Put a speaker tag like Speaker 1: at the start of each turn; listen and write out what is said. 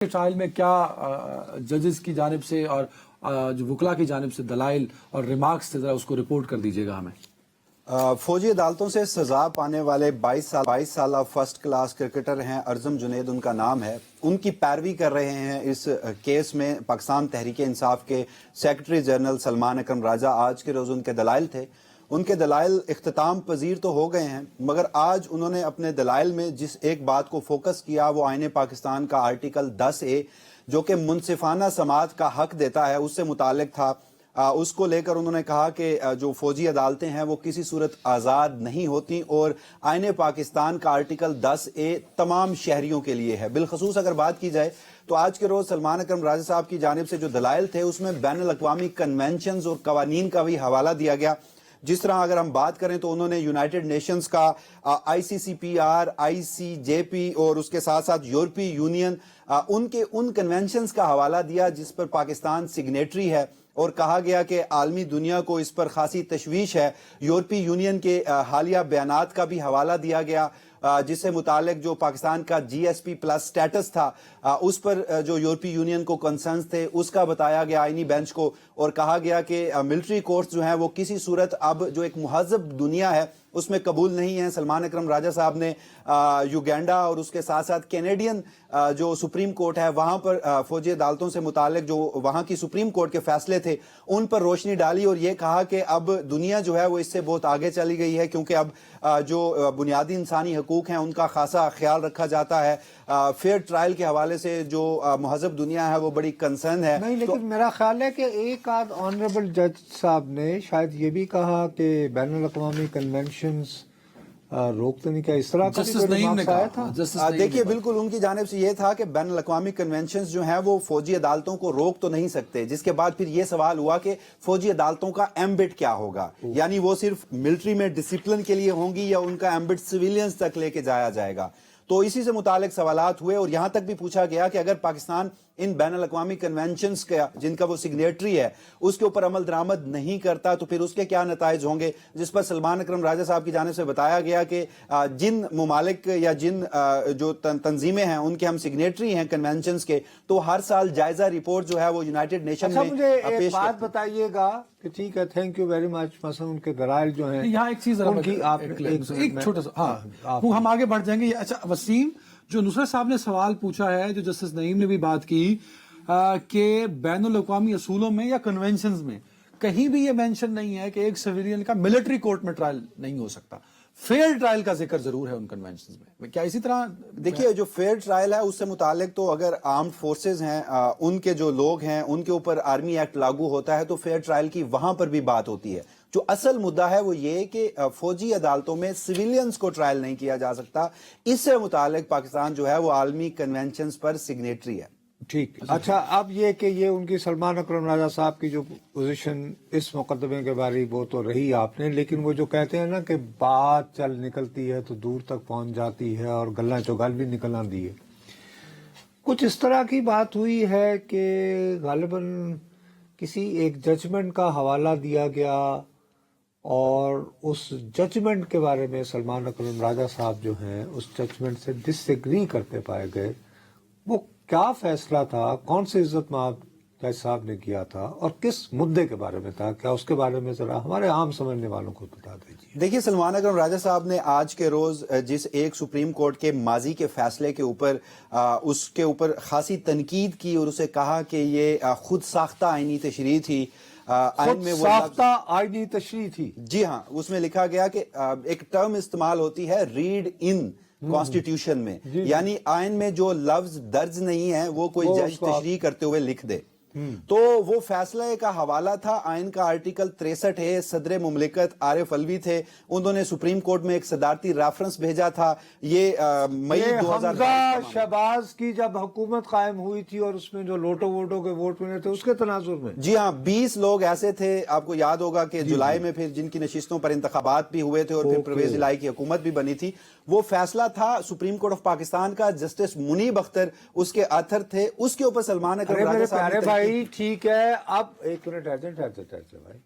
Speaker 1: Trial में क्या जजेस की जानिब से और जो वकला की जानिब से दलाइल और रिमार्क्स थे, जरा उसको रिपोर्ट कर दीजिएगा हमें।
Speaker 2: फौजी अदालतों से सजा पाने वाले 22 साल फर्स्ट क्लास क्रिकेटर हैं अर्जम जुनैद उनका नाम है। उनकी पैरवी कर रहे हैं इस केस में पाकिस्तान तहरीक इंसाफ के सेक्रेटरी जनरल सलमान अकरम राजा। आज के रोज उनके दलाइल थे, उनके दलाइल इख्तिताम पजीर तो हो गए हैं, मगर आज उन्होंने अपने दलाइल में जिस एक बात को फोकस किया वो आईने पाकिस्तान का आर्टिकल 10A जो कि मुनसिफाना समाअत का हक देता है उससे मुतालिक था। उसको लेकर उन्होंने कहा कि जो फौजी अदालतें हैं वो किसी सूरत आज़ाद नहीं होती और आईने पाकिस्तान का आर्टिकल 10A तमाम शहरियों के लिए है। बिलखसूस अगर बात की जाए तो आज के रोज सलमान अकरम राजा साहब की जानिब से जो दलाइल थे उसमें बैनुल अक़वामी कन्वेंशंस और कवानीन का भी हवाला दिया गया। जिस तरह अगर हम बात करें तो उन्होंने यूनाइटेड नेशंस का ICCPR, ICJP और उसके साथ साथ यूरोपीय यूनियन उनके उन कन्वेंशंस का हवाला दिया जिस पर पाकिस्तान सिग्नेटरी है और कहा गया कि आलमी दुनिया को इस पर खासी तशवीश है। यूरोपीय यूनियन के हालिया बयानात का भी हवाला दिया गया जिससे मुतालिक जो पाकिस्तान का GSP+ स्टेटस था उस पर जो यूरोपीय यूनियन को कंसर्न्स थे उसका बताया गया आईनी बेंच को और कहा गया कि मिलिट्री कोर्ट्स जो हैं वो किसी सूरत अब जो एक मुहज़्ज़ब दुनिया है उसमें कबूल नहीं है। सलमान अकरम राजा साहब ने युगांडा और उसके साथ साथ कैनेडियन जो सुप्रीम कोर्ट है वहां पर फौजी अदालतों से मुतालिक जो वहां की सुप्रीम कोर्ट के फैसले थे उन पर रोशनी डाली और ये कहा कि अब दुनिया जो है वो इससे बहुत आगे चली गई है क्योंकि अब जो बुनियादी इंसानी हकूक हैं उनका खासा ख्याल रखा जाता है। फेयर ट्रायल के हवाले से जो मुहज़्ज़ब दुनिया है वो बड़ी कंसर्न है।
Speaker 3: नहीं, लेकिन मेरा ख्याल है कि एक आध ऑनरेबल जज साहब ने शायद ये भी कहा कि बैनुल अक़वामी कन्वेंशंस रोक तो नहीं, क्या इस तरह का भी कोई रिमार्क्स आया था?
Speaker 2: देखिए बिल्कुल उनकी जानिब से ये था कि बैनुल अक़वामी कन्वेंशंस जो हैं वो फौजी अदालतों को रोक तो नहीं सकते, जिसके बाद फिर ये सवाल हुआ कि फौजी अदालतों का एम्बिट क्या होगा, यानी वो सिर्फ मिलिट्री में डिसिप्लिन के लिए होंगी या उनका एम्बिट सिविलियंस तक लेके जाया जाएगा। तो इसी से मुतालिक सवालात हुए और यहां तक भी पूछा गया कि अगर पाकिस्तान इन बैनुल अक़वामी कन्वेंशंस का जिनका वो सिग्नेटरी है उसके ऊपर अमल दरामद नहीं करता तो फिर उसके क्या नताइज होंगे, जिस पर सलमान अकरम राजा साहब की जानिब से बताया गया कि जिन ममालिक या जिन जो तंजीमें हैं उनके हम सिग्नेटरी हैं कन्वेंशंस के, तो हर साल जायजा रिपोर्ट जो है वो यूनाइटेड नेशन में
Speaker 3: मुझे एक बात बताइएगा कि ठीक है, थैंक यू वेरी मच। मसलन उनके दलाइल जो हैं
Speaker 1: यहाँ एक चीज एक छोटा सा हम आगे बढ़ जाएंगे। अच्छा वसीम, जो नुसरत साहब ने सवाल पूछा है, जो जस्टिस नईम ने भी बात की कि बैनुल अक़वामी असूलों में या कन्वेंशंस में कहीं भी ये मेंशन नहीं है कि एक सिविलियन का मिलिट्री कोर्ट में ट्रायल नहीं हो सकता। फेयर ट्रायल का जिक्र जरूर है उन कन्वेंशंस में, क्या इसी तरह?
Speaker 2: देखिए जो फेयर ट्रायल है उससे मुतालिक तो अगर आर्म्ड फोर्सेस हैं उनके जो लोग हैं उनके ऊपर आर्मी एक्ट लागू होता है तो फेयर ट्रायल की वहां पर भी बात होती है। जो असल मुद्दा है वो ये कि फौजी अदालतों में सिविलियंस को ट्रायल नहीं किया जा सकता। इससे मुतालिक पाकिस्तान जो है वो आलमी कन्वेंशंस पर सिग्नेटरी है।
Speaker 3: ठीक। अच्छा, अब ये कि ये उनकी सलमान अकरम राजा साहब की जो पोजीशन इस मुकदमे के बारे वो तो रही आपने, लेकिन वो जो कहते हैं ना कि बात चल निकलती है तो दूर तक पहुंच जाती है और गल्ला चौगाल भी निकल आती है, कुछ इस तरह की बात हुई है कि गालिबन किसी एक जजमेंट का हवाला दिया गया और उस जजमेंट के बारे में सलमान अकरम राजा साहब जो हैं उस जजमेंट से डिसएग्री करते पाए गए। वो क्या फैसला था, कौन से इज्जत माब जज साहब ने किया था और किस मुद्दे के बारे में था, क्या उसके बारे में जरा हमारे आम समझने वालों को बता दीजिए।
Speaker 2: देखिए सलमान अकरम राजा साहब ने आज के रोज जिस एक सुप्रीम कोर्ट के माजी के फैसले के ऊपर उसके ऊपर खासी तनकीद की और उसे कहा कि ये खुद साख्ता आईनी तशरीह थी।
Speaker 3: आइन में साख्ता आईनी तशरीह थी।
Speaker 2: जी हाँ, उसमें लिखा गया कि एक टर्म इस्तेमाल होती है रीड इन कॉन्स्टिट्यूशन में, यानी आइन में जो लफ्ज दर्ज नहीं है वो कोई जज तशरीह करते हुए लिख दे। तो वो फैसले का हवाला था आइन का आर्टिकल 63 है। सदर मुमलिकत आरिफ अलवी थे, उन्होंने सुप्रीम कोर्ट में एक सदारती रेफरेंस भेजा था। ये मई 2000
Speaker 3: शहबाज की जब हुकूमत कायम हुई थी और उसमें जो लोटो वोटो के वोट मिले थे उसके तनाजुर में।
Speaker 2: जी हाँ, 20 लोग ऐसे थे, आपको याद होगा कि जुलाई में फिर जिनकी नशिस्तों पर इंतखाबात भी हुए थे और फिर परवेज इलाही की हुकूमत भी बनी थी। वो फैसला था सुप्रीम कोर्ट ऑफ पाकिस्तान का, जस्टिस मुनीब अख्तर उसके अथर थे। उसके ऊपर सलमान अकरम राजा साहब
Speaker 3: भाई ठीक है, अब एक मिनट ठहर भाई,